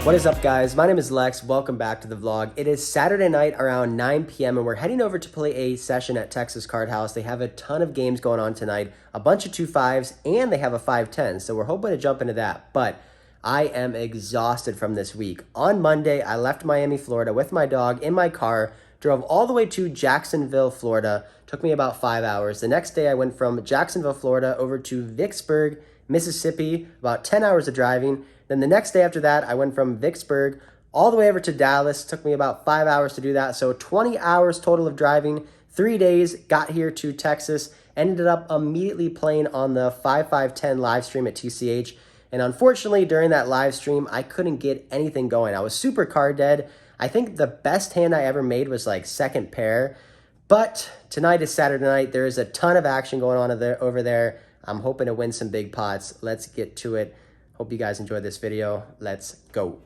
What is up, guys? My name is Lex. Welcome back to the vlog. It is Saturday night around 9 p.m. and we're heading over to play a session at Texas Card House. They have a ton of games going on tonight, a bunch of 2-5s, and they have a 5-10. So we're hoping to jump into that. But I am exhausted from this week. On Monday, I left Miami, Florida with my dog in my car, drove all the way to Jacksonville, Florida. Took me about 5 hours. The next day, I went from Jacksonville, Florida over to Vicksburg, Mississippi, about 10 hours of driving. Then the next day after that, I went from Vicksburg all the way over to Dallas. Took me about 5 hours to do that. So 20 hours total of driving, 3 days, got here to Texas, ended up immediately playing on the 5-5-10 live stream at TCH. And unfortunately, during that live stream, I couldn't get anything going. I was super card dead. I think the best hand I ever made was like second pair. But tonight is Saturday night. There is a ton of action going on over there. I'm hoping to win some big pots. Let's get to it. Hope you guys enjoyed this video. Let's go.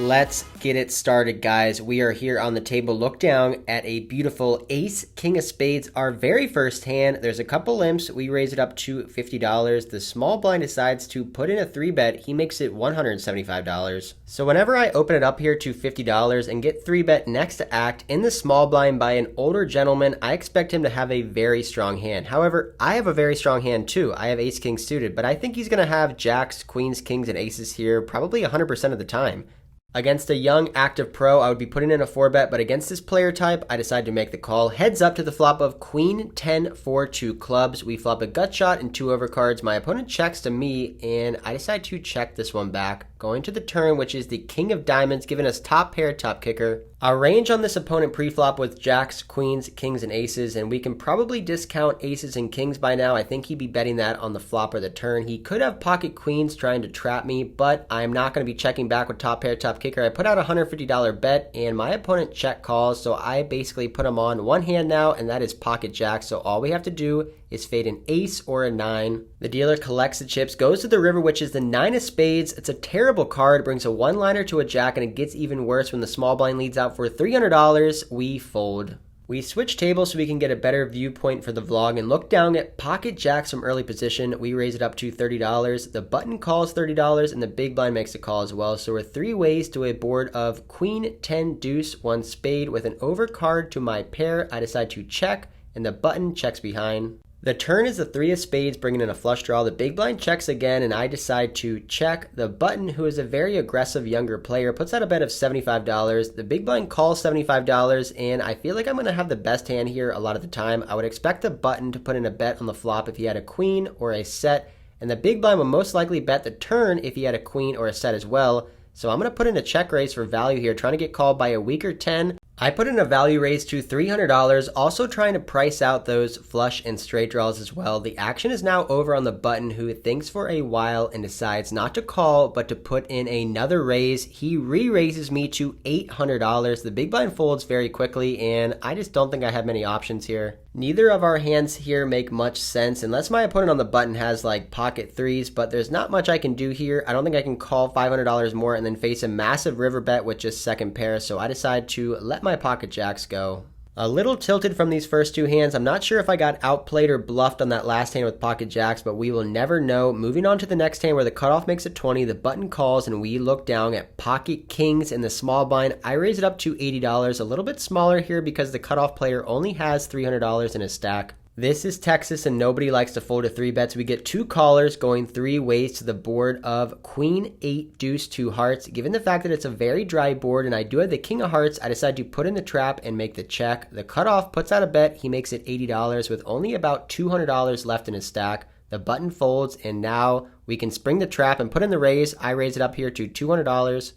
Let's get it started, guys. We are here on the table. Look down at a beautiful ace, king of spades, our very first hand. There's a couple limps. We raise it up to $50. The small blind decides to put in a 3-bet. He makes it $175. So whenever I open it up here to $50 and get 3-bet next to act in the small blind by an older gentleman, I expect him to have a very strong hand. However, I have a very strong hand too. I have ace king suited, but I think he's going to have jacks, queens, kings, and aces here probably 100% of the time. Against a young, active pro, I would be putting in a 4-bet, but against this player type, I decide to make the call. Heads up to the flop of queen, 10, 4, 2 clubs. We flop a gut shot and 2 overcards. My opponent checks to me, and I decide to check this one back. Going to the turn, which is the king of diamonds, giving us top pair, top kicker. Our range on this opponent pre-flop with jacks, queens, kings, and aces, and we can probably discount aces and kings by now. I think he'd be betting that on the flop or the turn. He could have pocket queens trying to trap me, but I'm not going to be checking back with top pair, top kicker. I put out a $150 bet, and my opponent check calls, so I basically put him on one hand now, and that is pocket jack. So all we have to do is fade an ace or a 9. The dealer collects the chips, goes to the river, which is the 9 of spades. It's a terrible card, brings a one-liner to a jack, and it gets even worse when the small blind leads out for $300. We fold. We switch tables so we can get a better viewpoint for the vlog and look down at pocket jacks from early position. We raise it up to $30. The button calls $30 and the big blind makes a call as well. So we're 3 ways to a board of queen, 10, deuce, 1 spade with an overcard to my pair. I decide to check and the button checks behind. The turn is the 3 of spades, bringing in a flush draw. The big blind checks again, and I decide to check. The button, who is a very aggressive younger player, puts out a bet of $75. The big blind calls $75, and I feel like I'm going to have the best hand here a lot of the time. I would expect the button to put in a bet on the flop if he had a queen or a set, and the big blind will most likely bet the turn if he had a queen or a set as well. So I'm going to put in a check raise for value here, trying to get called by a weaker 10. I put in a value raise to $300, also trying to price out those flush and straight draws as well. The action is now over on the button, who thinks for a while and decides not to call, but to put in another raise. He re-raises me to $800. The big blind folds very quickly, and I just don't think I have many options here. Neither of our hands here make much sense, unless my opponent on the button has like pocket 3s, but there's not much I can do here. I don't think I can call $500 more and then face a massive river bet with just second pair, so I decide to let my pocket jacks go. A little tilted from these first 2 hands. I'm not sure if I got outplayed or bluffed on that last hand with pocket jacks, but we will never know. Moving on to the next hand where the cutoff makes it 20, the button calls, and we look down at pocket kings in the small blind. I raise it up to $80, a little bit smaller here because the cutoff player only has $300 in his stack. This is Texas and nobody likes to fold to 3-bets. We get 2 callers going 3 ways to the board of queen, 8, deuce, 2 hearts. Given the fact that it's a very dry board and I do have the king of hearts, I decide to put in the trap and make the check. The cutoff puts out a bet. He makes it $80 with only about $200 left in his stack. The button folds, and now we can spring the trap and put in the raise. I raise it up here to $200.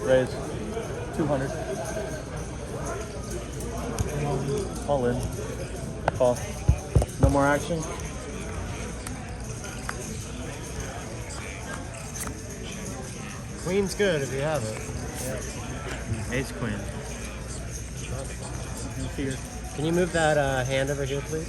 Raise. 200. All in. Call. No more action. Queen's good if you have it. Yeah. Ace queen. Can you move that hand over here, please?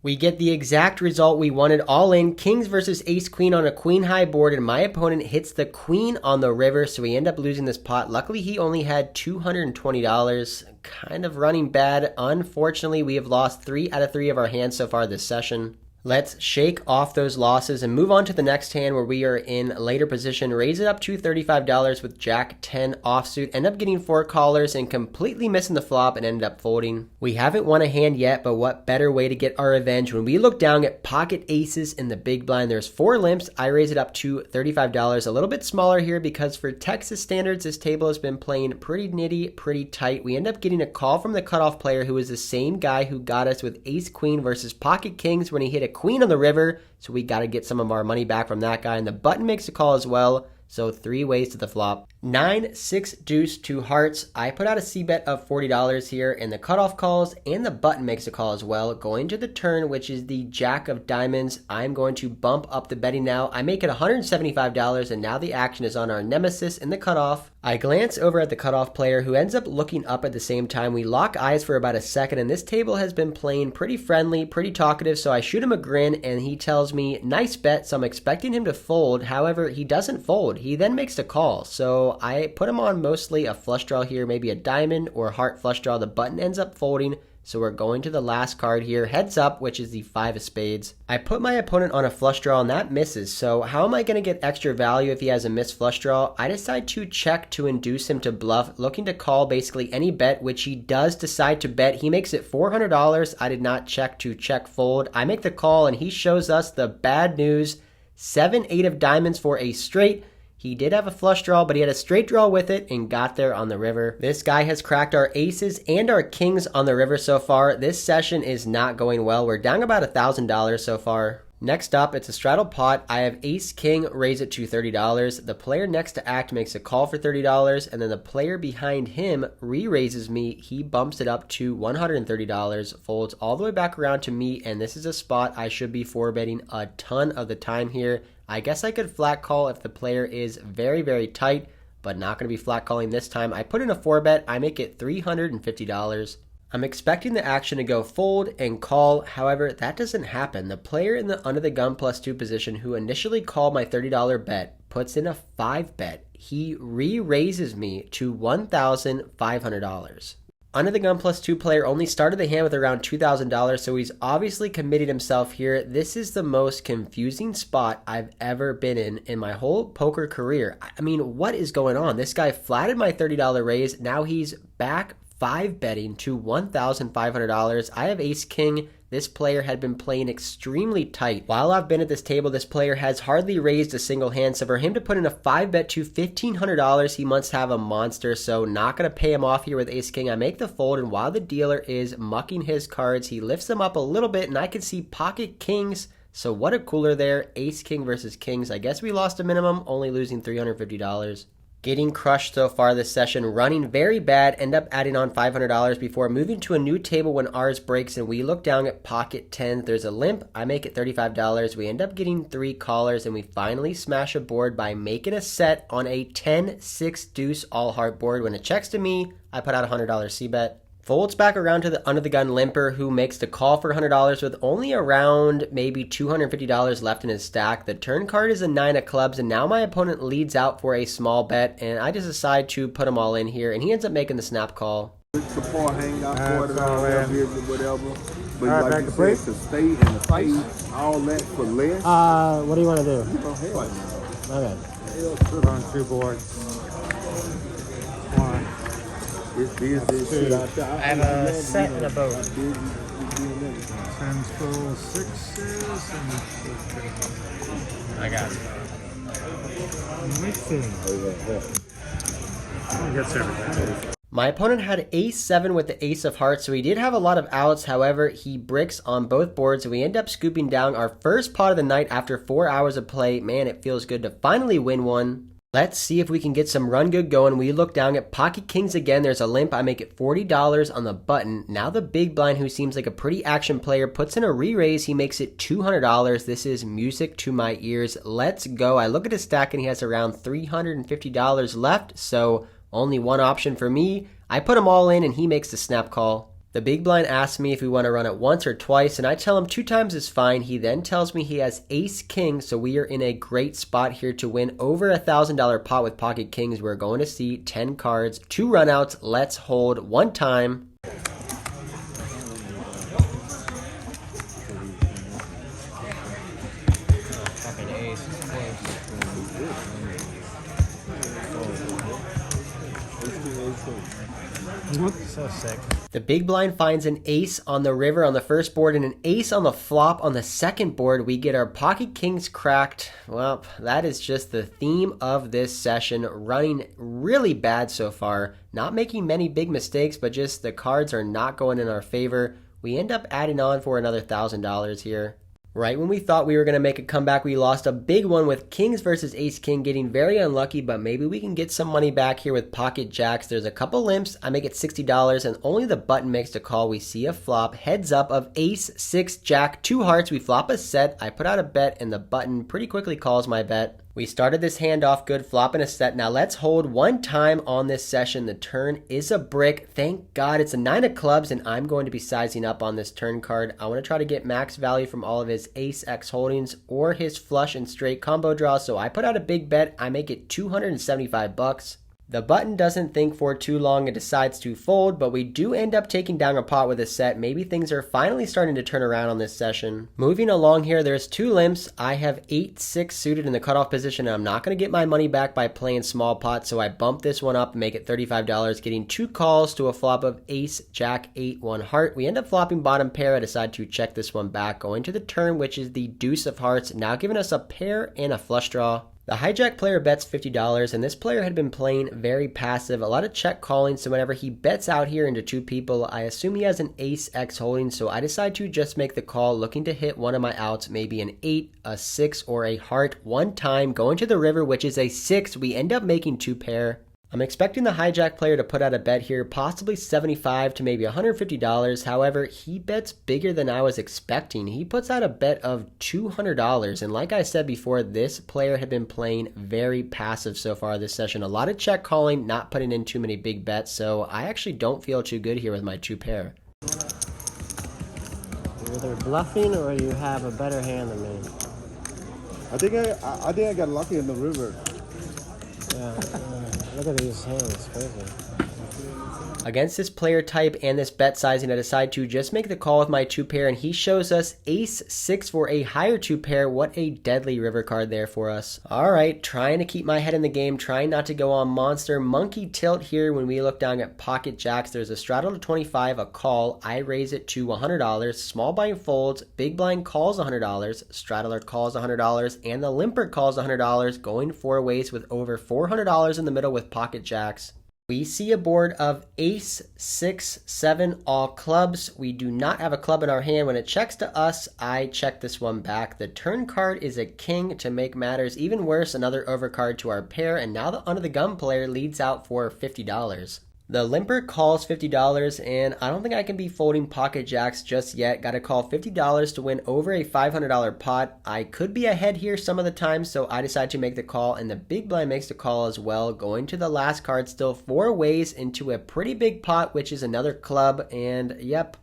We get the exact result we wanted, all in. Kings versus ace queen on a queen high board, and my opponent hits the queen on the river, so we end up losing this pot. Luckily, he only had $220. Kind of running bad. Unfortunately, we have lost 3 out of 3 of our hands so far this session. Let's shake off those losses and move on to the next hand where we are in later position. Raise it up to $35 with Jack 10 offsuit. End up getting 4 callers and completely missing the flop and ended up folding. We haven't won a hand yet, but what better way to get our revenge when we look down at pocket aces in the big blind. There's 4 limps. I raise it up to $35. A little bit smaller here because for Texas standards, this table has been playing pretty nitty, pretty tight. We end up getting a call from the cutoff player who is the same guy who got us with ace queen versus pocket kings when he hit a queen on the river, so we got to get some of our money back from that guy, and the button makes a call as well, so 3 ways to the flop. 9, 6, deuce, 2 hearts. I put out a c-bet of $40 here, and the cutoff calls, and the button makes a call as well. Going to the turn, which is the jack of diamonds, I'm going to bump up the betting now. I make it $175, and now the action is on our nemesis in the cutoff. I glance over at the cutoff player, who ends up looking up at the same time. We lock eyes for about a second, and this table has been playing pretty friendly, pretty talkative, so I shoot him a grin, and he tells me, nice bet, so I'm expecting him to fold. However, he doesn't fold. He then makes a call, so I put him on mostly a flush draw here, maybe a diamond or heart flush draw. The button ends up folding, so we're going to the last card here, heads up, which is the 5 of spades. I put my opponent on a flush draw, and that misses, so how am I going to get extra value if he has a missed flush draw? I decide to check to induce him to bluff, looking to call basically any bet, which he does decide to bet. He makes it $400. I did not check to check fold. I make the call, and he shows us the bad news. 7, 8 of diamonds for a straight. He did have a flush draw, but he had a straight draw with it and got there on the river. This guy has cracked our aces and our kings on the river so far. This session is not going well. We're down about $1,000 so far. Next up, it's a straddle pot. I have ace king, raise it to $30. The player next to act makes a call for $30, and then the player behind him re-raises me. He bumps it up to $130, folds all the way back around to me, and this is a spot I should be 4-betting a ton of the time here. I guess I could flat call if the player is very, very tight, but not going to be flat calling this time. I put in a 4-bet. I make it $350. I'm expecting the action to go fold and call. However, that doesn't happen. The player in the under the gun +2 position who initially called my $30 bet puts in a 5-bet. He re-raises me to $1,500. Under the gun +2 player only started the hand with around $2,000, so he's obviously committed himself here. This is the most confusing spot I've ever been in my whole poker career. I mean, what is going on? This guy flatted my $30 raise. Now he's back 5-betting to $1,500. I have ace king. This player had been playing extremely tight. While I've been at this table, this player has hardly raised a single hand. So for him to put in a 5-bet to $1,500, he must have a monster. So not going to pay him off here with ace king. I make the fold, and while the dealer is mucking his cards, he lifts them up a little bit, and I can see pocket kings. So what a cooler there. Ace king versus kings. I guess we lost a minimum, only losing $350. Getting crushed so far this session, running very bad, end up adding on $500 before moving to a new table when ours breaks, and we look down at pocket 10. There's a limp. I make it $35. We end up getting 3 callers, and we finally smash a board by making a set on a 10, 6, deuce all heart board. When it checks to me, I put out a $100 c-bet. Folds back around to the under the gun limper who makes the call for $100 with only around maybe $250 left in his stack. The turn card is a 9 of clubs, and now my opponent leads out for a small bet, and I just decide to put him all in here, and he ends up making the snap call. Support hangout for whatever. But all right, like back you to play. said, to stay in the fight, all that for less. What do you want to do? Go ahead. Okay. Put on 2 boards. 1. It's busy shit out there. I have a set and a boat. 10, 12, 6s, and I got it. mixing. He gets everything. My opponent had ace 7 with the ace of hearts, so he did have a lot of outs. However, he bricks on both boards, and we end up scooping down our first pot of the night after 4 hours of play. Man, it feels good to finally win one. Let's see if we can get some run good going. We look down at pocket kings again. There's a limp. I make it $40 on the button. Now the big blind, who seems like a pretty action player, puts in a re-raise. He makes it $200. This is music to my ears. Let's go. I look at his stack, and he has around $350 left, so only one option for me. I put him all in, and he makes the snap call. The big blind asks me if we want to run it once or twice, and I tell him 2 times is fine. He then tells me he has ace king, so we are in a great spot here to win over $1,000 pot with pocket kings. We're going to see 10 cards, 2 runouts. Let's hold 1 time. Fucking ace. So sick. The big blind finds an ace on the river on the first board and an ace on the flop on the second board. We get our pocket kings cracked. Well, that is just the theme of this session. Running really bad so far. Not making many big mistakes, but just the cards are not going in our favor. We end up adding on for another $1,000 here. Right when we thought we were going to make a comeback, we lost a big one with kings versus ace king, getting very unlucky, but maybe we can get some money back here with pocket jacks. There's a couple limps. I make it $60 and only the button makes the call. We see a flop, heads up of ace, 6, jack, 2 hearts. We flop a set. I put out a bet and the button pretty quickly calls my bet. We started this hand off good, flopping a set. Now let's hold 1 time on this session. The turn is a brick. Thank God it's a 9 of clubs, and I'm going to be sizing up on this turn card. I want to try to get max value from all of his ace X holdings or his flush and straight combo draw. So I put out a big bet. I make it $275. The button doesn't think for too long and decides to fold, but we do end up taking down a pot with a set. Maybe things are finally starting to turn around on this session. Moving along here, there's 2 limps. I have 8-6 suited in the cutoff position, and I'm not going to get my money back by playing small pot, so I bump this one up and make it $35, getting 2 calls to a flop of ace, jack, 8, 1 heart. We end up flopping bottom pair. I decide to check this one back, going to the turn, which is the deuce of hearts, now giving us a pair and a flush draw. The hijack player bets $50, and this player had been playing very passive, a lot of check calling, so whenever he bets out here into 2 people, I assume he has an ace X holding, so I decide to just make the call, looking to hit one of my outs, maybe an 8, a 6, or a heart 1 time, going to the river, which is a 6. We end up making 2 pair. I'm expecting the hijack player to put out a bet here, possibly $75 to maybe $150. However, he bets bigger than I was expecting. He puts out a bet of $200. And like I said before, this player had been playing very passive so far this session. A lot of check calling, not putting in too many big bets. So I actually don't feel too good here with my 2 pair. You're either bluffing or you have a better hand than me. I think I got lucky in the river. Yeah, look at these hands, it's crazy. Against this player type and this bet sizing, I decide to just make the call with my 2 pair, and he shows us ace 6 for a higher 2 pair. What a deadly river card there for us. All right, trying to keep my head in the game, trying not to go on monster monkey tilt here. When we look down at pocket jacks, there's a straddle to 25, a call. I raise it to $100. Small blind folds, big blind calls $100, straddler calls $100, and the limper calls $100, going 4 ways with over $400 in the middle with pocket jacks. We see a board of ace, 6, 7, all clubs. We do not have a club in our hand. When it checks to us, I check this one back. The turn card is a king. To make matters even worse, another overcard to our pair, and now the under the gun player leads out for $50. The limper calls $50, and I don't think I can be folding pocket jacks just yet. Got to call $50 to win over a $500 pot. I could be ahead here some of the time, so I decide to make the call, and the big blind makes the call as well. Going to the last card, still 4 ways into a pretty big pot, which is another club, and yep,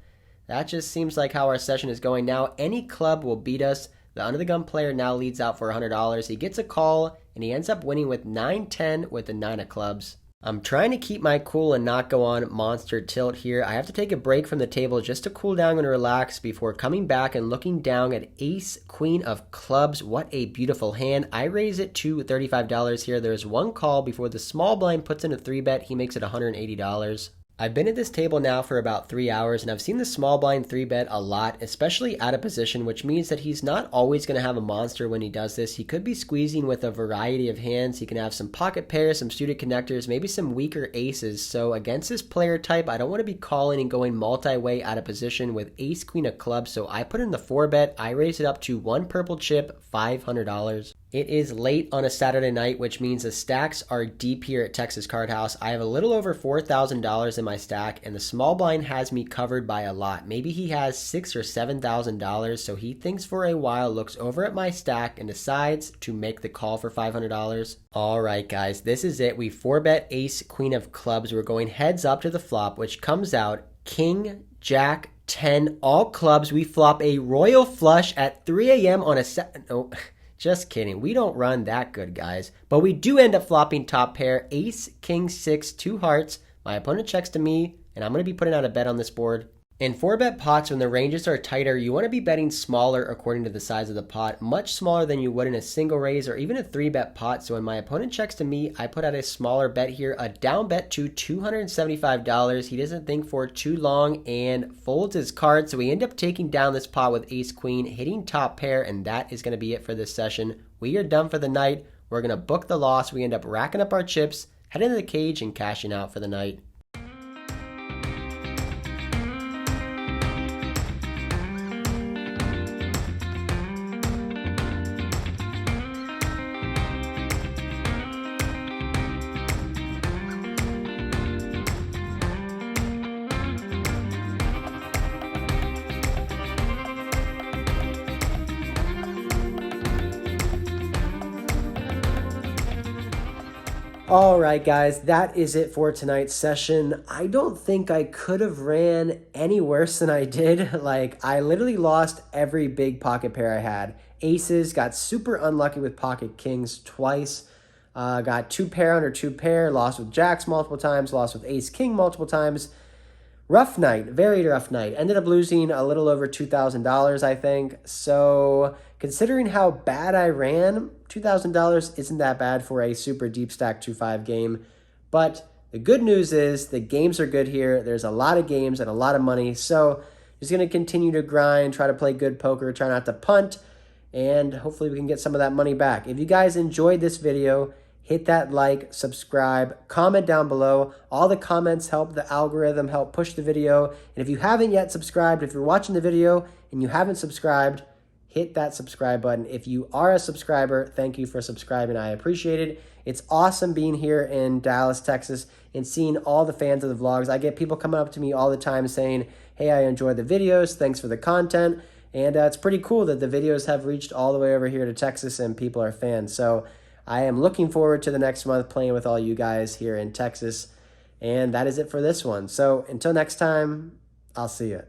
that just seems like how our session is going now. Any club will beat us. The under the gun player now leads out for $100. He gets a call, and he ends up winning with 9-10 with the 9 of clubs. I'm trying to keep my cool and not go on monster tilt here. I have to take a break from the table just to cool down and relax before coming back and looking down at ace, queen of clubs. What a beautiful hand. I raise it to $35 here. There's 1 call before the small blind puts in a 3-bet. He makes it $180. I've been at this table now for about 3 hours, and I've seen the small blind 3-bet a lot, especially out of position, which means that he's not always going to have a monster when he does this. He could be squeezing with a variety of hands. He can have some pocket pairs, some suited connectors, maybe some weaker aces. So against this player type, I don't want to be calling and going multi-way out of position with ace, queen of clubs. So I put in the 4-bet. I raise it up to 1 purple chip, $500. It is late on a Saturday night, which means the stacks are deep here at Texas Card House. I have a little over $4,000 in my stack, and the small blind has me covered by a lot. Maybe he has $6,000 or $7,000, so he thinks for a while, looks over at my stack, and decides to make the call for $500. All right, guys, this is it. We 4-bet ace, queen of clubs. We're going heads up to the flop, which comes out king, Jack, 10, all clubs. We flop a royal flush at 3 a.m. on a no, just kidding. We don't run that good, guys. But we do end up flopping top pair, ace, king, 6, 2 hearts. My opponent checks to me, and I'm going to be putting out a bet on this board. In 4-bet pots, when the ranges are tighter, you want to be betting smaller according to the size of the pot, much smaller than you would in a single raise or even a 3-bet pot. So when my opponent checks to me, I put out a smaller bet here, a down bet to $275. He doesn't think for too long and folds his card. So we end up taking down this pot with ace queen, hitting top pair, and that is going to be it for this session. We are done for the night. We're going to book the loss. We end up racking up our chips, heading to the cage, and cashing out for the night. All right, guys, that is it for tonight's session. I don't think I could have ran any worse than I did. Like, I literally lost every big pocket pair I had. Aces, got super unlucky with pocket kings twice. Got 2 pair under 2 pair, lost with jacks multiple times, lost with ace king multiple times. Rough night, very rough night. Ended up losing a little over $2,000, I think. So considering how bad I ran, $2,000 isn't that bad for a super deep stack 2-5 game. But the good news is the games are good here. There's a lot of games and a lot of money. So just going to continue to grind, try to play good poker, try not to punt, and hopefully we can get some of that money back. If you guys enjoyed this video, hit that like, subscribe, comment down below. All the comments help the algorithm, help push the video. And if you haven't yet subscribed, if you're watching the video and you haven't subscribed, hit that subscribe button. If you are a subscriber, thank you for subscribing. I appreciate it. It's awesome being here in Dallas, Texas, and seeing all the fans of the vlogs. I get people coming up to me all the time saying, hey, I enjoy the videos. Thanks for the content. And it's pretty cool that the videos have reached all the way over here to Texas and people are fans. So I am looking forward to the next month playing with all you guys here in Texas. And that is it for this one. So until next time, I'll see you.